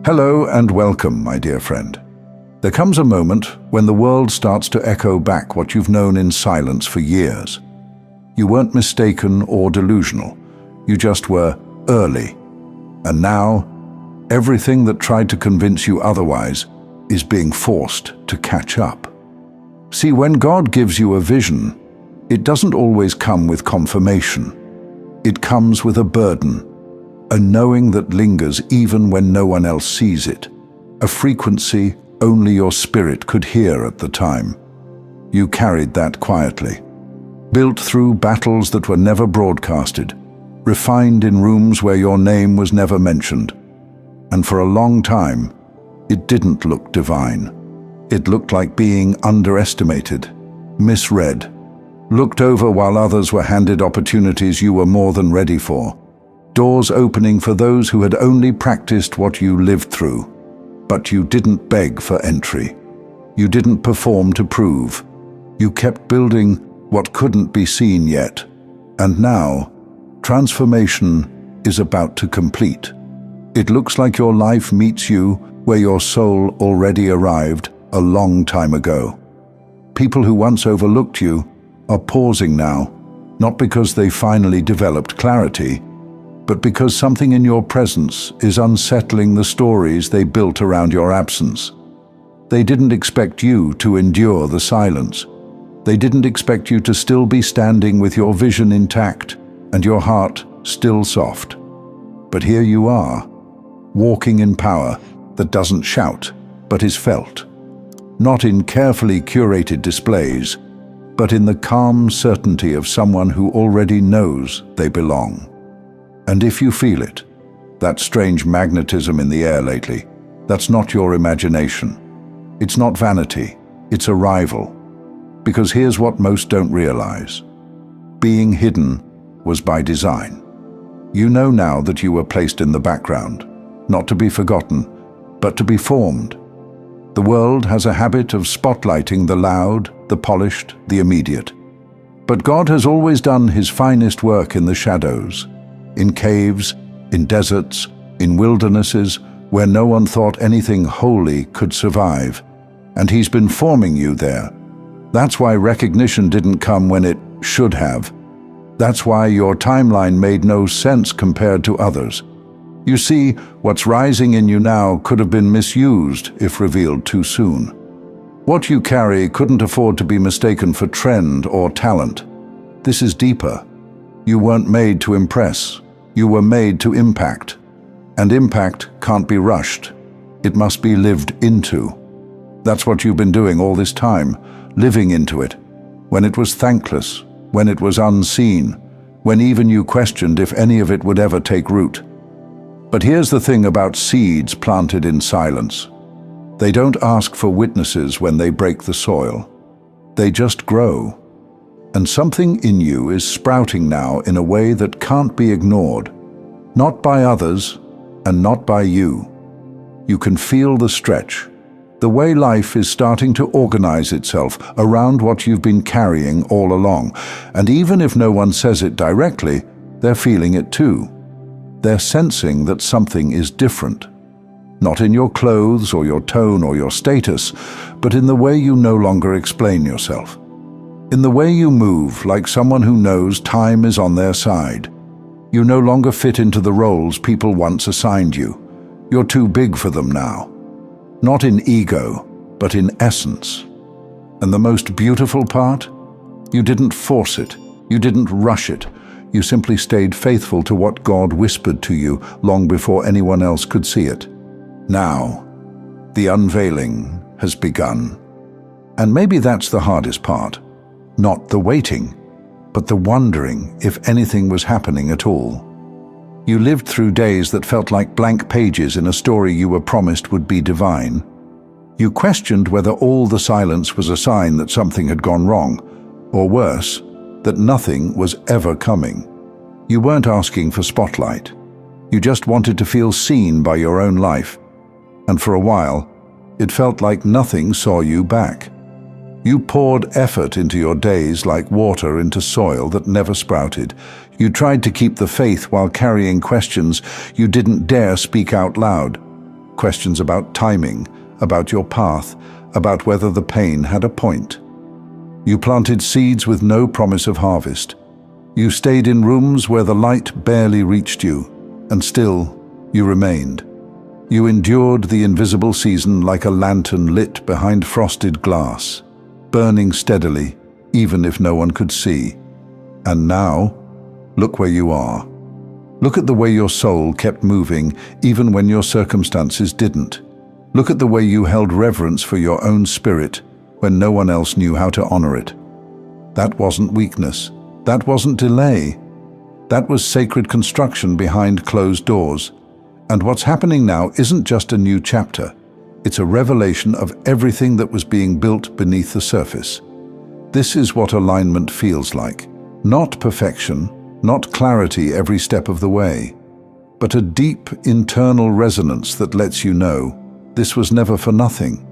Hello and welcome, my dear friend. There comes a moment when the world starts to echo back what you've known in silence for years. You weren't mistaken or delusional. You just were early. And now, everything that tried to convince you otherwise is being forced to catch up. See, when God gives you a vision, it doesn't always come with confirmation. It comes with a burden, a knowing that lingers even when no one else sees it, a frequency only your spirit could hear at the time. You carried that quietly, built through battles that were never broadcasted, refined in rooms where your name was never mentioned. And for a long time, it didn't look divine. It looked like being underestimated, misread, looked over while others were handed opportunities you were more than ready for. Doors opening for those who had only practiced what you lived through. But you didn't beg for entry. You didn't perform to prove. You kept building what couldn't be seen yet. And now, transformation is about to complete. It looks like your life meets you where your soul already arrived a long time ago. People who once overlooked you are pausing now, not because they finally developed clarity, but because something in your presence is unsettling the stories they built around your absence. They didn't expect you to endure the silence. They didn't expect you to still be standing with your vision intact and your heart still soft. But here you are, walking in power that doesn't shout, but is felt. Not in carefully curated displays, but in the calm certainty of someone who already knows they belong. And if you feel it, that strange magnetism in the air lately, that's not your imagination. It's not vanity, it's arrival. Because here's what most don't realize. Being hidden was by design. You know now that you were placed in the background, not to be forgotten, but to be formed. The world has a habit of spotlighting the loud, the polished, the immediate. But God has always done his finest work in the shadows, in caves, in deserts, in wildernesses, where no one thought anything holy could survive. And he's been forming you there. That's why recognition didn't come when it should have. That's why your timeline made no sense compared to others. You see, what's rising in you now could have been misused if revealed too soon. What you carry couldn't afford to be mistaken for trend or talent. This is deeper. You weren't made to impress. You were made to impact. And impact can't be rushed. It must be lived into. That's what you've been doing all this time, living into it. When it was thankless, when it was unseen, when even you questioned if any of it would ever take root. But here's the thing about seeds planted in silence. They don't ask for witnesses when they break the soil. They just grow. And something in you is sprouting now in a way that can't be ignored. Not by others, and not by you. You can feel the stretch. The way life is starting to organize itself around what you've been carrying all along. And even if no one says it directly, they're feeling it too. They're sensing that something is different. Not in your clothes or your tone or your status, but in the way you no longer explain yourself. In the way you move like someone who knows time is on their side. You no longer fit into the roles people once assigned you. You're too big for them now. Not in ego, but in essence. And the most beautiful part? You didn't force it. You didn't rush it. You simply stayed faithful to what God whispered to you long before anyone else could see it. Now, the unveiling has begun. And maybe that's the hardest part. Not the waiting, but the wondering if anything was happening at all. You lived through days that felt like blank pages in a story you were promised would be divine. You questioned whether all the silence was a sign that something had gone wrong, or worse, that nothing was ever coming. You weren't asking for spotlight. You just wanted to feel seen by your own life. And for a while, it felt like nothing saw you back. You poured effort into your days like water into soil that never sprouted. You tried to keep the faith while carrying questions you didn't dare speak out loud. questions about timing, about your path, about whether the pain had a point. You planted seeds with no promise of harvest. You stayed in rooms where the light barely reached you, and still you remained. You endured the invisible season like a lantern lit behind frosted glass, burning steadily, even if no one could see. And now, look where you are. Look at the way your soul kept moving, even when your circumstances didn't. Look at the way you held reverence for your own spirit when no one else knew how to honor it. That wasn't weakness. That wasn't delay. That was sacred construction behind closed doors. And what's happening now isn't just a new chapter. It's a revelation of everything that was being built beneath the surface. This is what alignment feels like. Not perfection, not clarity every step of the way, but a deep internal resonance that lets you know this was never for nothing.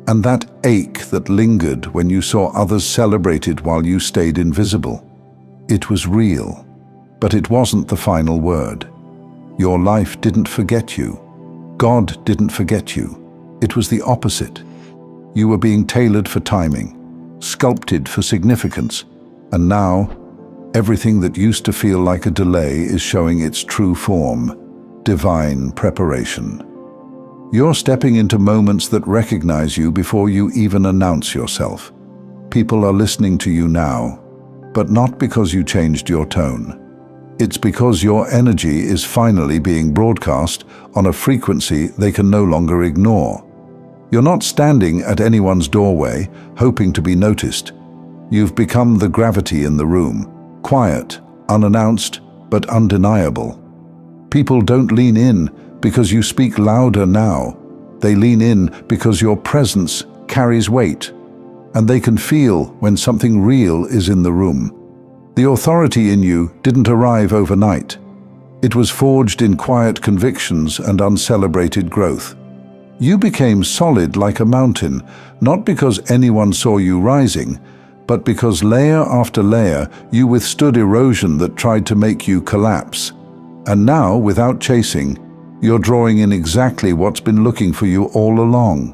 And that ache that lingered when you saw others celebrated while you stayed invisible. It was real, but it wasn't the final word. Your life didn't forget you. God didn't forget you. It was the opposite. You were being tailored for timing, sculpted for significance, and now everything that used to feel like a delay is showing its true form, divine preparation. You're stepping into moments that recognize you before you even announce yourself. People are listening to you now, but not because you changed your tone. It's because your energy is finally being broadcast on a frequency they can no longer ignore. You're not standing at anyone's doorway, hoping to be noticed. You've become the gravity in the room, quiet, unannounced, but undeniable. People don't lean in because you speak louder now. They lean in because your presence carries weight, and they can feel when something real is in the room. The authority in you didn't arrive overnight. It was forged in quiet convictions and uncelebrated growth. You became solid like a mountain, not because anyone saw you rising, but because layer after layer you withstood erosion that tried to make you collapse. And now, without chasing, you're drawing in exactly what's been looking for you all along.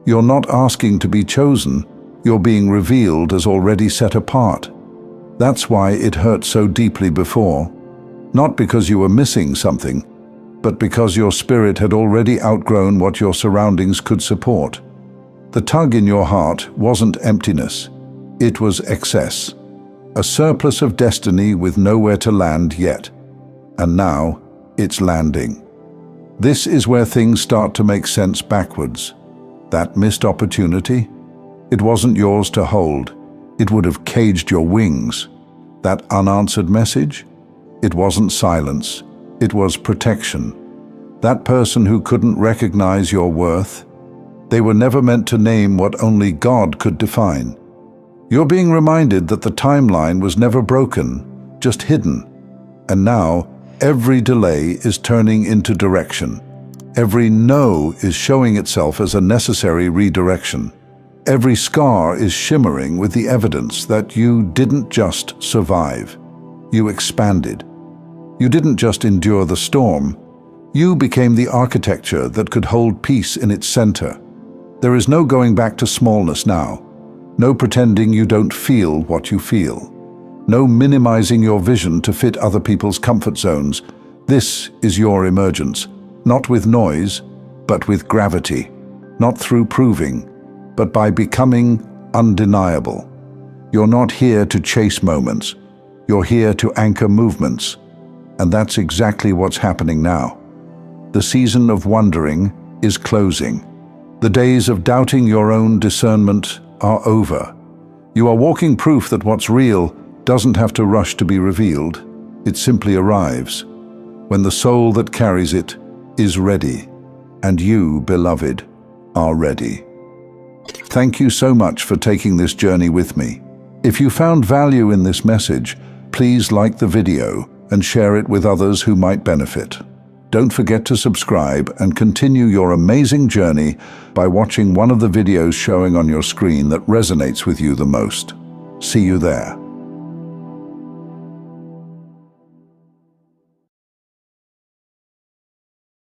You're not asking to be chosen, you're being revealed as already set apart. That's why it hurt so deeply before. Not because you were missing something, but because your spirit had already outgrown what your surroundings could support. The tug in your heart wasn't emptiness, it was excess. A surplus of destiny with nowhere to land yet. And now, it's landing. This is where things start to make sense backwards. That missed opportunity, it wasn't yours to hold. It would have caged your wings. That unanswered message, it wasn't silence, it was protection. That person who couldn't recognize your worth, they were never meant to name what only God could define. You're being reminded that the timeline was never broken, just hidden. And now, every delay is turning into direction. Every no is showing itself as a necessary redirection. Every scar is shimmering with the evidence that you didn't just survive. You expanded. You didn't just endure the storm. You became the architecture that could hold peace in its center. There is no going back to smallness now. No pretending you don't feel what you feel. No minimizing your vision to fit other people's comfort zones. This is your emergence, not with noise, but with gravity. Not through proving, but by becoming undeniable. You're not here to chase moments. You're here to anchor movements. And that's exactly what's happening now. The season of wondering is closing. The days of doubting your own discernment are over. You are walking proof that what's real doesn't have to rush to be revealed. It simply arrives when the soul that carries it is ready, and you, beloved, are ready. Thank you so much for taking this journey with me. If you found value in this message, please like the video and share it with others who might benefit. Don't forget to subscribe and continue your amazing journey by watching one of the videos showing on your screen that resonates with you the most. See you there.